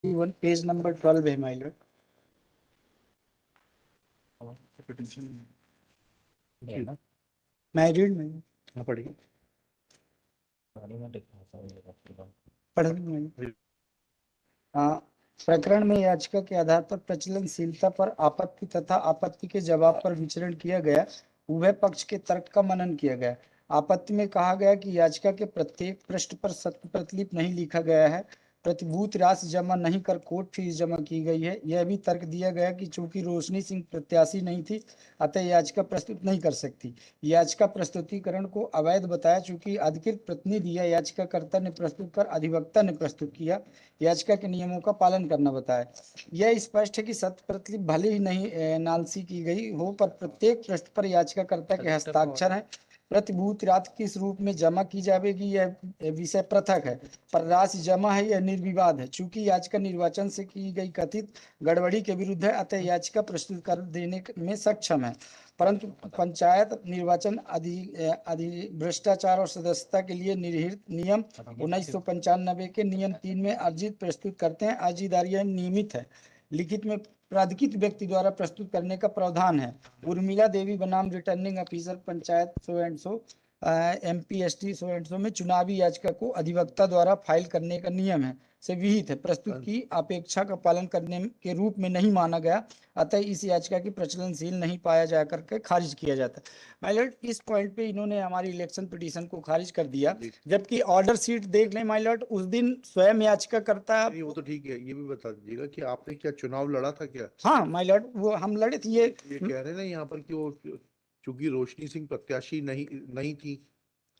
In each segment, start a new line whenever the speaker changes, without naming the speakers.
One page number 12 है my Lord. मैं read में
पढ़िए।
पढ़ लूँ। प्रकरण में याचिका के आधार पर प्रचलनशीलता पर आपत्ति तथा आपत्ति के जवाब पर विचरण किया गया। उभय पक्ष के तर्क का मनन किया गया। आपत्ति में कहा गया कि याचिका के प्रत्येक पृष्ठ पर सत्य प्रतिलिपि नहीं लिखा गया है, प्रतिभूत राशि जमा नहीं कर कोर्ट फीस जमा की गई है। यह भी तर्क दिया गया कि चूंकि रोशनी सिंह प्रत्याशी नहीं थी, अतः याचिका प्रस्तुत नहीं कर सकती। याचिका प्रस्तुतिकरण को अवैध बताया चूंकि अधिकृत प्रतिनिधि या याचिकाकर्ता ने प्रस्तुत कर अधिवक्ता ने प्रस्तुत किया। याचिका के नियमों का पालन करना बताया। यह स्पष्ट है कि सत्य प्रतिलिपि भले ही नहीं नालसी की गई हो, पर प्रत्येक पृष्ठ पर याचिकाकर्ता के हस्ताक्षर हैं। प्रतिभूत राशि किस रूप में जमा की जाएगी यह विषय पृथक है, पर राशि जमा है यह निर्विवाद है। चूंकि याचिका निर्वाचन से की गई कथित गड़बड़ी के विरुद्ध है, अतः याचिका प्रस्तुत कर देने में सक्षम है। परंतु पंचायत निर्वाचन भ्रष्टाचार और सदस्यता के लिए निर्धारित नियम 1995 के नियम 3 में अर्जित प्रस्तुत करते हैं। अर्जीदार यह नियमित है लिखित में प्राधिकृत व्यक्ति द्वारा प्रस्तुत करने का प्रावधान है। उर्मिला देवी बनाम returning officer panchayat so and so MPST so and so में चुनावी याचिका को अधिवक्ता द्वारा फाइल करने का नियम है से विहित है, प्रस्तुत की अपेक्षा का पालन करने के रूप में नहीं माना गया, अतः इस याचिका की प्रचलनशील नहीं पाया जा करके खारिज किया जाता है। माय लॉर्ड, इस पॉइंट पे इन्होंने हमारी इलेक्शन पिटीशन को खारिज कर दिया, जबकि ऑर्डर सीट देख लें माय लॉर्ड, उस दिन स्वयं याचिका करता।
वो तो ठीक है, ये भी बता दीजिएगा कि आपने क्या चुनाव लड़ा था क्या?
हाँ माय लॉर्ड, वो हम लड़े थे। ये
कह रहे हैं ना यहाँ पर कि वो चूंकि रोशनी सिंह प्रत्याशी नहीं थी,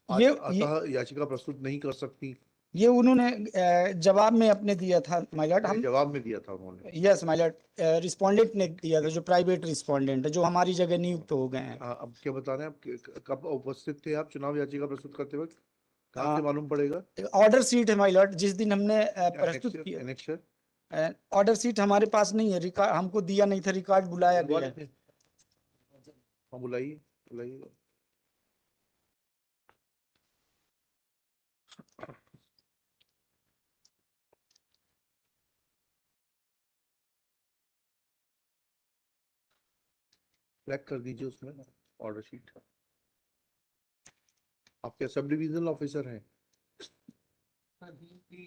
अतः याचिका प्रस्तुत नहीं कर सकती।
ये उन्होंने जवाब में अपने दिया था माय लॉर्ड। हम
जवाब में दिया था उन्होंने?
यस माय लॉर्ड, रिस्पोंडेंट ने दिया था, जो प्राइवेट रिस्पोंडेंट है, जो हमारी जगह नियुक्त हो गए हैं।
अब क्या बता रहे हैं आप? कब उपस्थित थे आप चुनाव याचिका प्रस्तुत करते वक्त? कहाँ से मालूम पड़ेगा?
ऑर्डर सीट है माय लॉर्ड, जिस दिन हमने प्रस्तुत किया।
एनेक्सर
ऑर्डर सीट हमारे पास नहीं है, रिकॉर्ड हमको दिया नहीं था, रिकॉर्ड बुलाया गया है।
बुलाइए बुलाइए। ब्लैक कर दीजिए उसमें ऑर्डर शीट। आप क्या सब डिविजनल ऑफिसर हैं?
Sir, he is the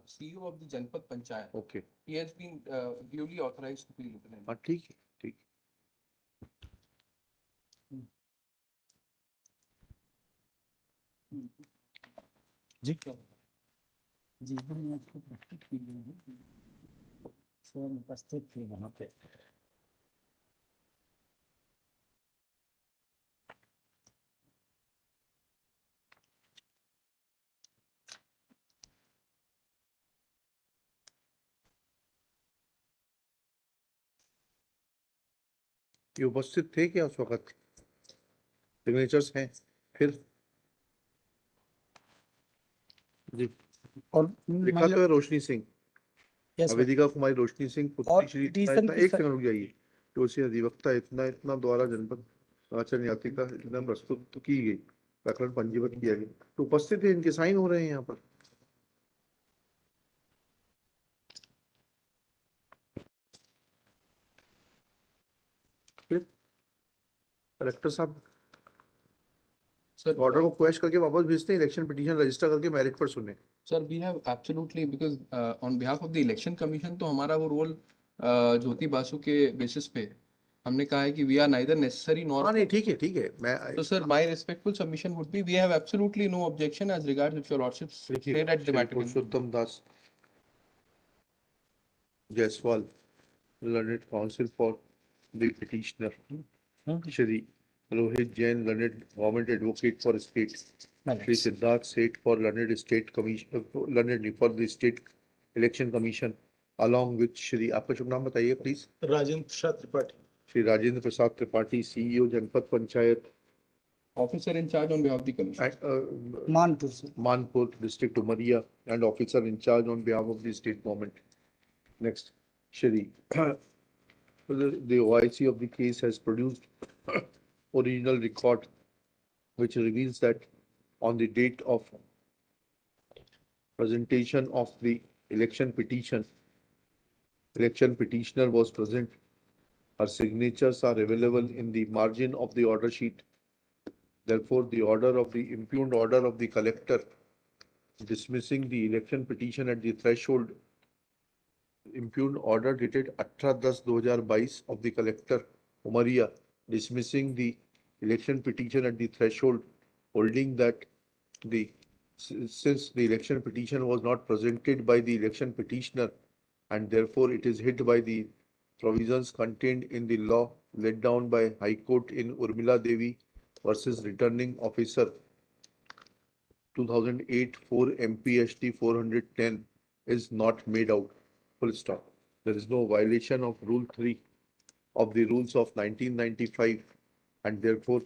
CEO of the Janpat Panchayat.
Okay.
He has been duly authorized to be lieutenant.
हाँ ठीक है, ठीक।
जी जी, हम आपको प्रस्तुत की गई है, स्वयं उपस्थित थे वहाँ पे।
ये उपस्थित थे क्या उस वक्त? सिग्नेचर्स हैं फिर? जी।
और
लिखा तो है रोशनी सिंह, अवेदिका कुमारी रोशनी सिंह पुत्री श्री। एक सेकंड रुक जाइए। दोषी अधिवक्ता इतना द्वारा जनपद निर्वाचन याचिका इतना प्रस्तुत तो की गई, प्रकरण पंजीबद्ध किया गया, तो उपस्थित है, इनके साइन हो रहे हैं यहाँ पर। कलेक्टर साहब ऑर्डर को क्वेश्चन करके वापस भेजते हैं, इलेक्शन पिटीशन रजिस्टर करके मेरिट पर सुने।
Sir we have absolutely, because on behalf of the election commission तो हमारा वो रोल ज्योति बासु के बेसिस पे हमने कहा है कि we are neither necessary nor.
हाँ नहीं ठीक है मैं
तो sir my respectful submission would be we have absolutely no objection as regards if your lordship stayed at the matter.
Purushottam Das Jaiswal, learned counsel for the petitioner, Shri Rohit Jain, learned government advocate for state, Shri Siddharth Seth for learned state commission, learned for the state election commission, along with Shri, आपका शुभ नाम बताइए please?
Rajendra Prasad Tripathi.
Shri Rajendra Prasad Tripathi, CEO जनपद panchayat,
officer in charge on behalf of the commission,
Manpur
district Umaria, and officer in charge on behalf of the state government. Next, Shri, the OIC of the case has produced original record which reveals that on the date of presentation of the election petition, election petitioner was present. Her signatures are available in the margin of the order sheet. Therefore, the order of the impugned order of the collector dismissing the election petition at the threshold, impugned order dated 18/10/2022 of the collector Umaria dismissing the election petition at the threshold, holding that the since the election petition was not presented by the election petitioner and therefore it is hit by the provisions contained in the law laid down by High Court in Urmila Devi versus Returning Officer 2008 4 MPST 410 is not made out. Full stop. There is no violation of Rule 3 of the rules of 1995 and therefore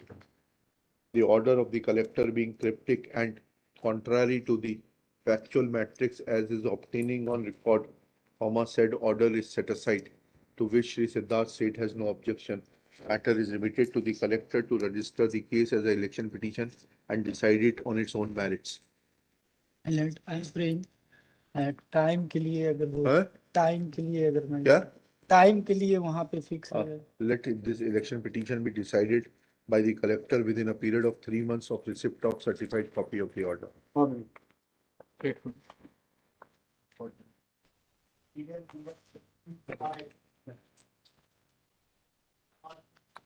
the order of the collector being cryptic and contrary to the factual matrix as is obtaining on record, said order is set aside, to which Sri Siddharth Seth has no objection. Matter is remitted to the collector to register the case as an election petition and decide it on its own merits.
And I'm praying time के लिए अगर वो
हाँ?
Time के लिए अगर मैं
क्या?
टाइम के लिए वहां पे फिक्स है
Let this election petition be decided by the collector within a period of 3 months of receipt of certified copy of the order.
Grateful.